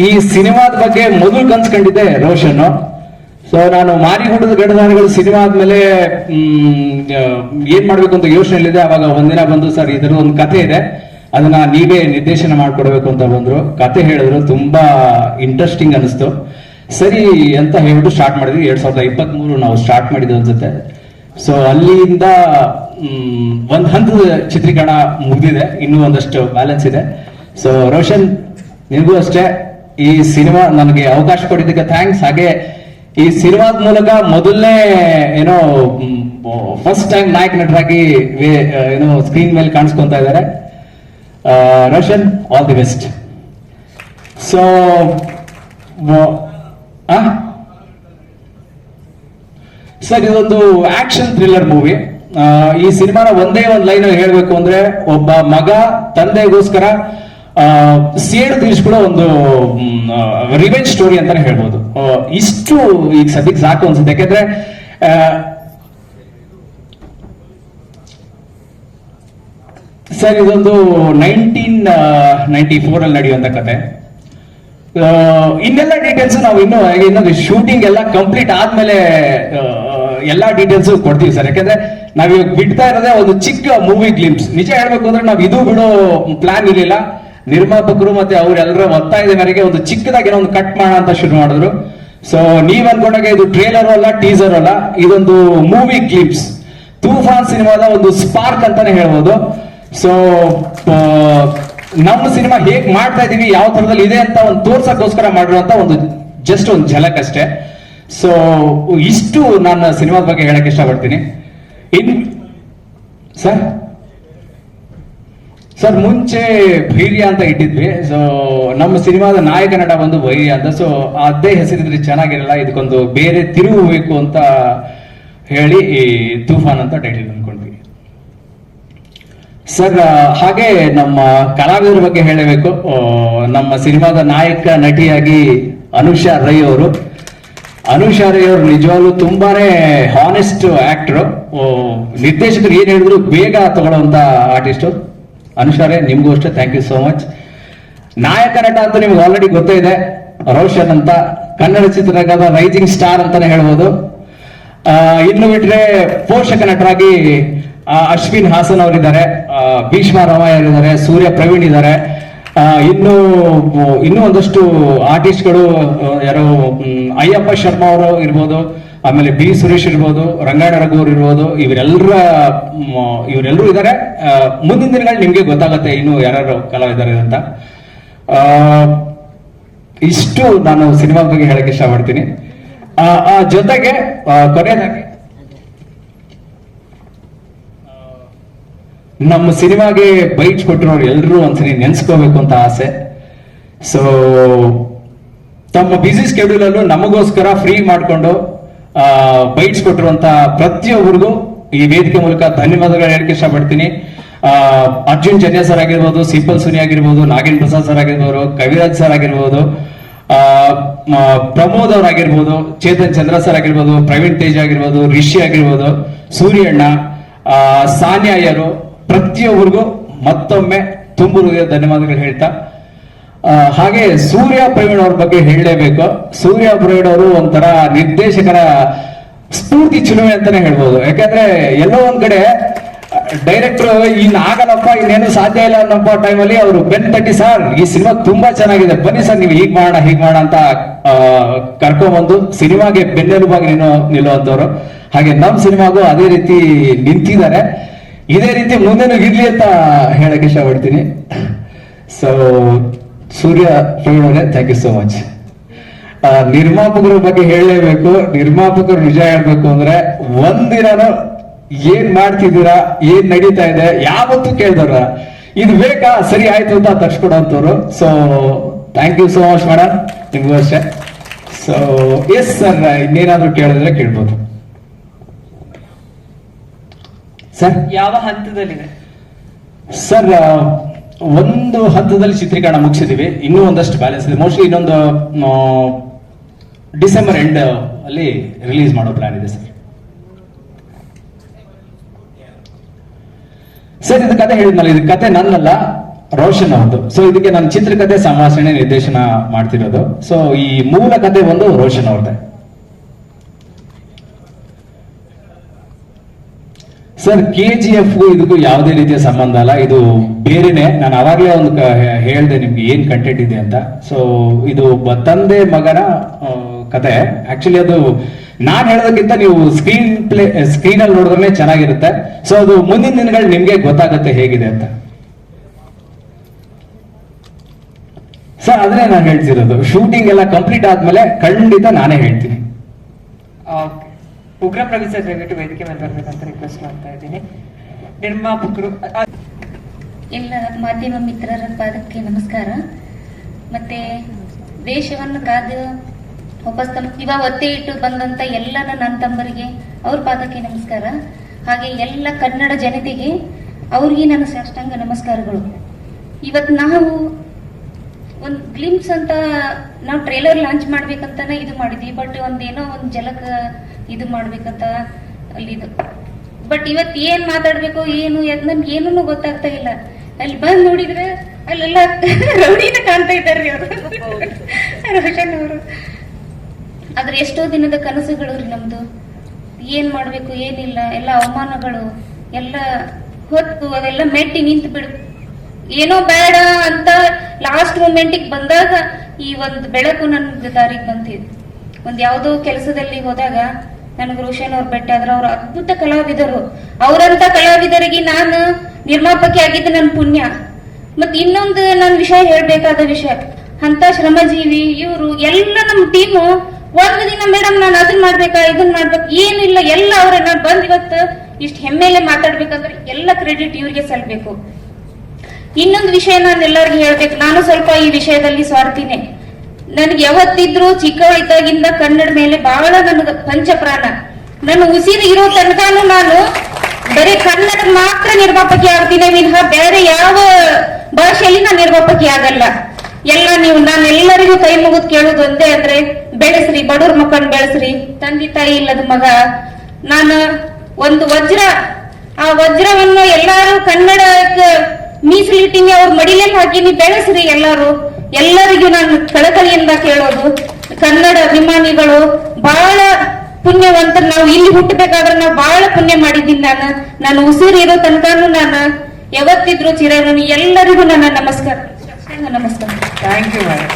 ಈ ಸಿನಿಮಾದ ಬಗ್ಗೆ ಮೊದಲು ಕನ್ಸ್ಕೊಂಡಿದ್ದೆ ರೋಷನ್. ಸೊ ನಾನು ಮಾರಿಗುಡ್ಡದ ಗಡದಾರಿಗಳು ಸಿನಿಮಾ ಆದ್ಮೇಲೆ ಏನ್ ಮಾಡ್ಬೇಕು ಅಂತ ಯೋಚನೆಯಲ್ಲಿದೆ. ಅವಾಗ ಒಂದಿನ ಬಂದು, ಸರ್ ಇದರ ಒಂದು ಕಥೆ ಇದೆ, ಅದನ್ನ ನೀವೇ ನಿರ್ದೇಶನ ಮಾಡ್ಕೊಡ್ಬೇಕು ಅಂತ ಬಂದ್ರು. ಕತೆ ಹೇಳಿದ್ರು, ತುಂಬಾ ಇಂಟ್ರೆಸ್ಟಿಂಗ್ ಅನಿಸ್ತು. ಸರಿ ಅಂತ ಹೇಳ್ಬಿಟ್ಟು ಸ್ಟಾರ್ಟ್ ಮಾಡಿದ್ವಿ. 2023 ನಾವು ಸ್ಟಾರ್ಟ್ ಮಾಡಿದ್ವಿ ಅನ್ಸುತ್ತೆ. ಸೊ ಅಲ್ಲಿಂದ ಒಂದ್ ಹಂತದ ಚಿತ್ರೀಕರಣ ಮುಗಿದಿದೆ, ಇನ್ನೂ ಒಂದಷ್ಟು ಬ್ಯಾಲೆನ್ಸ್ ಇದೆ. ಸೊ ರೋಷನ್, ನಿಮಗೂ ಅಷ್ಟೇ ಈ ಸಿನಿಮಾ ನನಗೆ ಅವಕಾಶ ಕೊಟ್ಟಿದ್ದಕ್ಕೆ ಥ್ಯಾಂಕ್ಸ್. ಹಾಗೆ ಈ ಸಿನಿಮಾದ ಮೂಲಕ ಮೊದಲನೇ ಏನೋ ಫಸ್ಟ್ ಟೈಮ್ ನಾಯಕ ನಟರಾಗಿ ಏನೋ ಸ್ಕ್ರೀನ್ ಮೇಲೆ ಕಾಣಿಸ್ಕೊಂತ ಇದ್ದಾರೆ. Roshan, all the best. So sir, ಇದೊಂದು ಆಕ್ಷನ್ ಥ್ರಿಲ್ಲರ್ ಮೂವಿ. ಈ ಸಿನಿಮಾನ ಒಂದೇ ಒಂದು ಲೈನ್ ಹೇಳ್ಬೇಕು ಅಂದ್ರೆ, ಒಬ್ಬ ಮಗ ತಂದೆಗೋಸ್ಕರ ಸೇಡು ತೀರಿಸ್ಕೊಳ್ಳೋ ಒಂದು ರಿವೆಂಜ್ ಸ್ಟೋರಿ ಅಂತಾನೆ ಹೇಳ್ಬೋದು. ಇಷ್ಟು ಈಗ ಸದ್ಯಕ್ಕೆ ಸಾಕು ಅನ್ಸುತ್ತೆ. ಯಾಕೆಂದ್ರೆ ಸರ್, ಇದೊಂದು 1994 ಅಲ್ಲಿ ನಡೆಯುವಂತ ಕತೆ. ಇನ್ನೆಲ್ಲ ಡೀಟೇಲ್ಸ್ ನಾವು ಇನ್ನೊಂದು ಶೂಟಿಂಗ್ ಎಲ್ಲ ಕಂಪ್ಲೀಟ್ ಆದ್ಮೇಲೆ ಎಲ್ಲಾ ಡೀಟೇಲ್ಸ್ ಕೊಡ್ತೀವಿ ಸರ್. ಯಾಕಂದ್ರೆ ನಾವಿವಾಗ ಬಿಡ್ತಾ ಇರೋದೇ ಒಂದು ಚಿಕ್ಕ ಮೂವಿ ಗ್ಲಿಮ್ಸ್. ನಿಜ ಹೇಳ್ಬೇಕು ಅಂದ್ರೆ ನಾವು ಇದು ಬಿಡೋ ಪ್ಲಾನ್ ಇರಲಿಲ್ಲ. ನಿರ್ಮಾಪಕರು ಮತ್ತೆ ಅವರೆಲ್ಲರ ಒತ್ತಾಯದ ಮೇರೆಗೆ ಒಂದು ಚಿಕ್ಕದಾಗಿ ಏನೋ ಒಂದು ಕಟ್ ಮಾಡೋಣ ಅಂತ ಶುರು ಮಾಡಿದ್ರು. ಸೊ ನೀವ್ ಅನ್ಕೊಂಡಾಗ ಇದು ಟ್ರೇಲರ್ ಅಲ್ಲ, ಟೀಸರ್ ಅಲ್ಲ, ಇದೊಂದು ಮೂವಿ ಗ್ಲಿಮ್ಸ್. ತೂಫಾನ್ ಸಿನಿಮಾದ ಒಂದು ಸ್ಪಾರ್ಕ್ ಅಂತಾನೆ ಹೇಳ್ಬೋದು. ಸೊ ನಮ್ಮ ಸಿನಿಮಾ ಹೇಗ್ ಮಾಡ್ತಾ ಇದೀವಿ, ಯಾವ ತರದಲ್ಲಿ ಇದೆ ಅಂತ ಒಂದು ತೋರ್ಸಕ್ಕೋಸ್ಕರ ಮಾಡಿರುವಂತ ಒಂದು ಜಸ್ಟ್ ಒಂದು ಝಲಕ್ ಅಷ್ಟೇ. ಸೊ ಇಷ್ಟು ನಾನು ಸಿನಿಮಾದ ಬಗ್ಗೆ ಹೇಳಕ್ ಇಷ್ಟಪಡ್ತೀನಿ. ಸರ್ ಮುಂಚೆ ಭೈರ್ಯ ಅಂತ ಇಟ್ಟಿದ್ವಿ. ಸೊ ನಮ್ಮ ಸಿನಿಮಾದ ನಾಯಕ ನಟ ಬಂದು ಭೈರ್ಯ ಅಂತ. ಸೊ ಅದೇ ಹೆಸರಿದ್ರೆ ಚೆನ್ನಾಗಿರಲ್ಲ, ಇದಕ್ಕೊಂದು ಬೇರೆ ತಿರುವು ಬೇಕು ಅಂತ ಹೇಳಿ ಈ ತೂಫಾನ್ ಅಂತ ಟೈಟಲ್ ಅನ್ಕೊಂಡ್ವಿ. ಸರ್ ಹಾಗೆ ನಮ್ಮ ಕಲಾವಿದರ ಬಗ್ಗೆ ಹೇಳಬೇಕು. ನಮ್ಮ ಸಿನಿಮಾದ ನಾಯಕ ನಟಿಯಾಗಿ ಅನುಷಾ ರೈ ಅವರು. ಅನುಷಾ ರೈ ಅವರು ನಿಜವಾಗ್ಲೂ ತುಂಬಾನೇ ಹಾನೆಸ್ಟ್ ಆಕ್ಟರ್. ನಿರ್ದೇಶಕರು ಏನ್ ಹೇಳಿದ್ರು ಬೇಗ ತಗೊಳ್ಳುವಂತ ಆರ್ಟಿಸ್ಟ್. ಅನುಷಾ ರೈ, ನಿಮ್ಗೂ ಅಷ್ಟೇ ಥ್ಯಾಂಕ್ ಯು ಸೋ ಮಚ್. ನಾಯಕ ನಟ ಅಂತ ನಿಮ್ಗೆ ಆಲ್ರೆಡಿ ಗೊತ್ತೇ ಇದೆ, ರೋಷನ್ ಅಂತ. ಕನ್ನಡ ಚಿತ್ರರಂಗದ ರೈಸಿಂಗ್ ಸ್ಟಾರ್ ಅಂತಾನೆ ಹೇಳ್ಬೋದು. ಇನ್ನು ಬಿಟ್ರೆ ಪೋಷಕ ನಟರಾಗಿ ಅಶ್ವಿನ್ ಹಾಸನ್ ಅವರಿದ್ದಾರೆ, ಭೀಷ್ಮ ರಾಮಯ್ಯ ಇದ್ದಾರೆ, ಸೂರ್ಯ ಪ್ರವೀಣ್ ಇದ್ದಾರೆ. ಇನ್ನೂ ಒಂದಷ್ಟು ಆರ್ಟಿಸ್ಟ್ಗಳು ಯಾರೋ ಅಯ್ಯಪ್ಪ ಶರ್ಮಾ ಅವರು ಇರ್ಬೋದು, ಆಮೇಲೆ ಬಿ ಸುರೇಶ್ ಇರ್ಬೋದು, ರಂಗಾಯಣ ರಘು ಅವರು ಇರ್ಬೋದು. ಇವರೆಲ್ಲರೂ ಇದ್ದಾರೆ. ಮುಂದಿನ ದಿನಗಳಲ್ಲಿ ನಿಮ್ಗೆ ಗೊತ್ತಾಗುತ್ತೆ ಇನ್ನು ಯಾರು ಕಲಾವಿದರು ಅಂತ. ಇಷ್ಟು ನಾನು ಸಿನಿಮಾ ಬಗ್ಗೆ ಹೇಳಕ್ ಇಷ್ಟಪಡ್ತೀನಿ. ಜೊತೆಗೆ ಕೊನೆಯದಾಗಿ ನಮ್ಮ ಸಿನಿಮಾಗೆ ಬೈಟ್ಸ್ ಕೊಟ್ಟಿರೋರು ಎಲ್ಲರೂ ಒಂದ್ಸರಿ ನೆನ್ಸ್ಕೋಬೇಕು ಅಂತ ಆಸೆ. ಸೊ ತಮ್ಮ ಬಿಸಿ ಸ್ಕೆಡ್ಯೂಲ್ ಅಲ್ಲೂ ನಮಗೋಸ್ಕರ ಫ್ರೀ ಮಾಡಿಕೊಂಡು ಬೈಟ್ಸ್ ಕೊಟ್ಟಿರುವಂತ ಪ್ರತಿಯೊಬ್ಬರಿಗೂ ಈ ವೇದಿಕೆ ಮೂಲಕ ಧನ್ಯವಾದಗಳು ಹೇಳಕ್ಕೆ ಇಷ್ಟಪಡ್ತೀನಿ. ಅರ್ಜುನ್ ಜನ್ಯ ಸರ್ ಆಗಿರ್ಬೋದು, ಸಿಂಪಲ್ ಸುನಿ ಆಗಿರ್ಬೋದು, ನಾಗೇಂದ್ರ ಪ್ರಸಾದ್ ಸರ್ ಆಗಿರ್ಬೋದು, ಕವಿರಾಜ್ ಸರ್ ಆಗಿರ್ಬೋದು, ಪ್ರಮೋದ್ ಅವರಾಗಿರ್ಬೋದು, ಚೇತನ್ ಚಂದ್ರ ಸರ್ ಆಗಿರ್ಬೋದು, ಪ್ರವೀಣ್ ತೇಜ್ ಆಗಿರ್ಬೋದು, ರಿಷಿ ಆಗಿರ್ಬೋದು, ಸೂರ್ಯಣ್ಣ, ಸಾನ್ಯಾ ಅಯ್ಯರು, ಪ್ರತಿಯೊಬ್ಬರಿಗೂ ಮತ್ತೊಮ್ಮೆ ತುಂಬ ಧನ್ಯವಾದಗಳು ಹೇಳ್ತಾ, ಹಾಗೆ ಸೂರ್ಯ ಪ್ರವೀಣ್ ಅವ್ರ ಬಗ್ಗೆ ಹೇಳಲೇಬೇಕು. ಸೂರ್ಯ ಪ್ರವೀಣ್ ಅವರು ಒಂಥರ ನಿರ್ದೇಶಕರ ಸ್ಫೂರ್ತಿ ಚಿಲುಮೆ ಅಂತಾನೆ ಹೇಳ್ಬೋದು. ಯಾಕಂದ್ರೆ ಎಲ್ಲೋ ಒಂದ್ ಕಡೆ ಡೈರೆಕ್ಟರ್ ಇನ್ ಆಗಲ್ಲಪ್ಪ, ಇನ್ನೇನು ಸಾಧ್ಯ ಇಲ್ಲ ಅನ್ನೋ ಟೈಮಲ್ಲಿ ಅವರು ಬೆನ್ ತಟ್ಟಿ, ಸರ್ ಈ ಸಿನಿಮಾ ತುಂಬಾ ಚೆನ್ನಾಗಿದೆ, ಬನ್ನಿ ಸರ್ ನೀವು ಹೀಗ್ ಮಾಡೋಣ ಅಂತ ಕರ್ಕೊಂಡ್ಬಂದು ಸಿನಿಮಾಗೆ ಬೆನ್ನೆಲುಬಾಗಿ ನಿಲ್ಲುವಂತವ್ರು. ಹಾಗೆ ನಮ್ ಸಿನಿಮಾಗೂ ಅದೇ ರೀತಿ ನಿಂತಿದ್ದಾರೆ. ಇದೇ ರೀತಿ ಮುಂದೆನೂ ಇರ್ಲಿ ಅಂತ ಹೇಳಕ್ ಇಷ್ಟಪಡ್ತೀನಿ. ಸೊ ಸೂರ್ಯ ಪ್ರವೀಣ್ ಅವರೇ, ಥ್ಯಾಂಕ್ ಯು ಸೋ ಮಚ್. ನಿರ್ಮಾಪಕರ ಬಗ್ಗೆ ಹೇಳಲೇಬೇಕು. ನಿರ್ಮಾಪಕರು ನಿಜ ಹೇಳ್ಬೇಕು ಅಂದ್ರೆ ಒಂದಿನೂ ಏನ್ ಮಾಡ್ತಿದ್ದೀರಾ, ಏನ್ ನಡೀತಾ ಇದೆ ಯಾವತ್ತೂ ಕೇಳ್ದವ್ರ, ಇದು ಬೇಕಾ, ಸರಿ ಆಯ್ತು ಅಂತ ತರ್ಸ್ಕೊಡೋಂಥವ್ರು. So thank you so much madam, ನಿಮ್ಗೂ ಅಷ್ಟೇ. ಸೊ ಎಸ್ ಸರ್, ಇನ್ನೇನಾದ್ರೂ ಕೇಳಿದ್ರೆ ಕೇಳ್ಬೋದು ಸರ್. ಯಾವ ಹಂತದಲ್ಲಿದೆ ಸರ್? ಒಂದು ಹಂತದಲ್ಲಿ ಚಿತ್ರೀಕರಣ ಮುಗಿಸಿದೀವಿ, ಇನ್ನೂ ಒಂದಷ್ಟು ಬ್ಯಾಲೆನ್ಸ್ ಇದೆ. ಮೋಸ್ಟ್ಲಿ ಇನ್ನೊಂದು ಡಿಸೆಂಬರ್ ಎಂಡ್ ಅಲ್ಲಿ ರಿಲೀಸ್ ಮಾಡೋ ಪ್ಲಾನ್ ಇದೆ ಸರ್. ಸರ್ ಇದು ಕತೆ ಹೇಳಿದ್ನಲ್ಲ, ಇದು ಕತೆ ನನ್ನಲ್ಲ, ರೋಷನ್ ಅವ್ರದ್ದು. ಸೊ ಇದಕ್ಕೆ ನಾನು ಚಿತ್ರಕಥೆ ಸಂಭಾಷಣೆ ನಿರ್ದೇಶನ ಮಾಡ್ತಿರೋದು. ಸೊ ಈ ಮೂಲ ಕಥೆ ಒಂದು ರೋಷನ್ ಅವ್ರದ್ದೆ. ಸರ್, KGF ಇದಕ್ಕೂ ಯಾವುದೇ ರೀತಿಯ ಸಂಬಂಧ ಅಲ್ಲ, ಇದು ಬೇರೆನೆ. ನಾನು ಅವಾಗಲೇ ಒಂದು ಹೇಳ್ದೆ ನಿಮ್ಗೆ ಏನ್ ಕಂಟೆಂಟ್ ಇದೆ ಅಂತ. ಸೊ ಇದು ತಂದೆ ಮಗನ ಕತೆ. ಆಕ್ಚುಲಿ ಅದು ನಾನ್ ಹೇಳೋದಕ್ಕಿಂತ ನೀವು ಸ್ಕ್ರೀನ್ ಅಲ್ಲಿ ನೋಡಿದ್ರೆ ಚೆನ್ನಾಗಿರುತ್ತೆ. ಸೊ ಅದು ಮುಂದಿನ ದಿನಗಳು ನಿಮ್ಗೆ ಗೊತ್ತಾಗುತ್ತೆ ಹೇಗಿದೆ ಅಂತ. ಸರ್ ಅದನ್ನೇ ನಾನು ಹೇಳ್ತಿರೋದು, ಶೂಟಿಂಗ್ ಎಲ್ಲ ಕಂಪ್ಲೀಟ್ ಆದ್ಮೇಲೆ ಖಂಡಿತ ನಾನೇ ಹೇಳ್ತೀನಿ. ಉಗ್ರ ಪ್ರವೀಣ್ ಸರ್ ದಯವಿಟ್ಟು ವೇದಿಕೆ ಮೇಲೆ ಬರ್ಬೇಕಂತ ರಿಕ್ವೆಸ್ಟ್ ಮಾಡ್ತಾ ಇದ್ದೀನಿ. ನಿರ್ಮಾಪಕರು ಎಲ್ಲ ಮಾಧ್ಯಮ ಮಿತ್ರರ ಪಾದಕ್ಕೆ ನಮಸ್ಕಾರ. ಮತ್ತೆ ದೇಶವನ್ನು ಕಾದು ವಾಪಸ್ ಇವಾಗ ಒತ್ತೆ ಇಟ್ಟು ಬಂದಂತ ಎಲ್ಲ ನನ್ನ ತಮ್ಮರಿಗೆ ಅವ್ರ ಪಾದಕ್ಕೆ ನಮಸ್ಕಾರ. ಹಾಗೆ ಎಲ್ಲ ಕನ್ನಡ ಜನತೆಗೆ ಅವ್ರಿಗೆ ನನ್ನ ಸಾಷ್ಟಾಂಗ ನಮಸ್ಕಾರಗಳು. ಇವತ್ತು ನಾವು ಒಂದು ಗ್ಲಿಮ್ಸ್ ಅಂತ ನಾವು ಟ್ರೇಲರ್ ಲಾಂಚ್ ಮಾಡ್ಬೇಕಂತಾನೆ ಇದು ಮಾಡಿದ್ವಿ. ಬಟ್ ಒಂದೇನೋ ಒಂದು ಜಲಕ ಇದು ಮಾಡ್ಬೇಕಂತ ಅಲ್ಲಿದು. ಬಟ್ ಇವತ್ತು ಏನ್ ಮಾತಾಡ್ಬೇಕು ಏನು ನನ್ಗೆ ಏನೂ ಗೊತ್ತಾಗ್ತಾ ಇಲ್ಲ. ಅಲ್ಲಿ ಬಂದ್ ನೋಡಿದ್ರೆ ಅಲ್ಲೆಲ್ಲ ರೌಡಿನ ಕಾಣ್ತಾ ಇದ್ದಾರ್ರಿ ಅವರು, ರೋಷನ್ ಅವರು. ಆದ್ರೆ ಎಷ್ಟೋ ದಿನದ ಕನಸುಗಳು ರೀ ನಮ್ದು. ಏನ್ ಮಾಡ್ಬೇಕು ಏನಿಲ್ಲ, ಎಲ್ಲ ಅವಮಾನಗಳು ಎಲ್ಲ ಹೊತ್ತು ಅವೆಲ್ಲ ಮೆಟ್ಟಿ ನಿಂತು ಬಿಡು. ಏನೋ ಬೇಡ ಅಂತ ಲಾಸ್ಟ್ ಮೂಮೆಂಟಿಗೆ ಬಂದಾಗ ಈ ಒಂದು ಬೆಳಕು ನನ್ನ ದಾರಿಗೆ ಬಂತಿದ್ದು. ಒಂದ್ ಯಾವುದೋ ಕೆಲಸದಲ್ಲಿ ಹೋದಾಗ ನನಗೆ ರೋಷನ್ ಅವ್ರು ಭೇಟಿ ಆದ್ರೆ ಅವ್ರು ಅದ್ಭುತ ಕಲಾವಿದರು. ಅವರಂತ ಕಲಾವಿದರಿಗೆ ನಾನು ನಿರ್ಮಾಪಕಿ ಆಗಿದ್ದು ನನ್ನ ಪುಣ್ಯ. ಮತ್ ಇನ್ನೊಂದು ನನ್ನ ವಿಷಯ ಹೇಳ್ಬೇಕಾದ ವಿಷಯ, ಅಂತ ಶ್ರಮಜೀವಿ ಇವರು ಎಲ್ಲ ನಮ್ಮ ಟೀಮು ಒಂದು ದಿನ ಮೇಡಮ್ ನಾನು ಅದನ್ನ ಮಾಡ್ಬೇಕಾ ಇದನ್ನ ಮಾಡ್ಬೇಕು ಏನಿಲ್ಲ, ಎಲ್ಲ ಅವ್ರ ನಾನು ಬಂದ್ ಇವತ್ತು ಇಷ್ಟು ಹೆಮ್ಮೆಲೆ ಮಾತಾಡ್ಬೇಕಂದ್ರೆ ಎಲ್ಲ ಕ್ರೆಡಿಟ್ ಇವ್ರಿಗೆ ಸಲ್ಬೇಕು. ಇನ್ನೊಂದು ವಿಷಯ ನಾನು ಎಲ್ಲರಿಗೂ ಹೇಳ್ಬೇಕು, ನಾನು ಸ್ವಲ್ಪ ಈ ವಿಷಯದಲ್ಲಿ ಸ್ವಾರ್ಥಿನೇ. ನನ್ಗೆ ಯಾವತ್ತಿದ್ರು ಚಿಕ್ಕವಳಿದ್ದಾಗಿಂದ ಕನ್ನಡ ಮೇಲೆ ಬಹಳ ನನಗೆ ಪಂಚಪ್ರಾಣ. ನನ್ನ ಉಸಿರು ಇರೋ ತನಕನೂ ನಾನು ಬರೀ ಕನ್ನಡ ಮಾತ್ರ ನಿರ್ಮಾಪಕಿ ಆಗ್ತೀನಿ ವಿನಃ ಬೇರೆ ಯಾವ ಭಾಷೆಯಲ್ಲಿ ನಾನು ನಿರ್ಮಾಪಕಿ ಆಗಲ್ಲ. ಎಲ್ಲ ನೀವು ನಾನು ಎಲ್ಲರಿಗೂ ಕೈ ಮುಗಿದು ಕೇಳುದು ಒಂದೇ ಅಂದ್ರೆ ಬೆಳೆಸ್ರಿ, ಬಡವ್ರ ಮಕ್ಕಳನ್ನ ಬೆಳೆಸ್ರಿ. ತಂದೆ ತಾಯಿ ಇಲ್ಲದ ಮಗ ನಾನು ಒಂದು ವಜ್ರ, ಆ ವಜ್ರವನ್ನು ಎಲ್ಲಾರು ಕನ್ನಡಕ್ಕೆ ಮೀಸಲಿಟ್ಟಿನಿ, ಅವ್ರ ಮಡಿಲಲ್ಲಿ ಹಾಕಿನಿ, ಬೆಳೆಸ್ರಿ ಎಲ್ಲಾರು. ಎಲ್ಲರಿಗೂ ನಾನು ಕಳಕಳಿಯಿಂದ ಕೇಳೋದು, ಕನ್ನಡ ಅಭಿಮಾನಿಗಳು ಬಹಳ ಪುಣ್ಯವಂತ. ನಾವು ಇಲ್ಲಿ ಹುಟ್ಟಬೇಕಾದ್ರೆ ನಾವು ಬಹಳ ಪುಣ್ಯ ಮಾಡಿದ್ದೀನಿ. ನಾನು ಉಸಿರಿರೋ ತನಕನೂ ನಾನು ಯಾವತ್ತಿದ್ರು ಚಿರಋಣಿ. ಎಲ್ಲರಿಗೂ ನನ್ನ ನಮಸ್ಕಾರ. Thank you madam.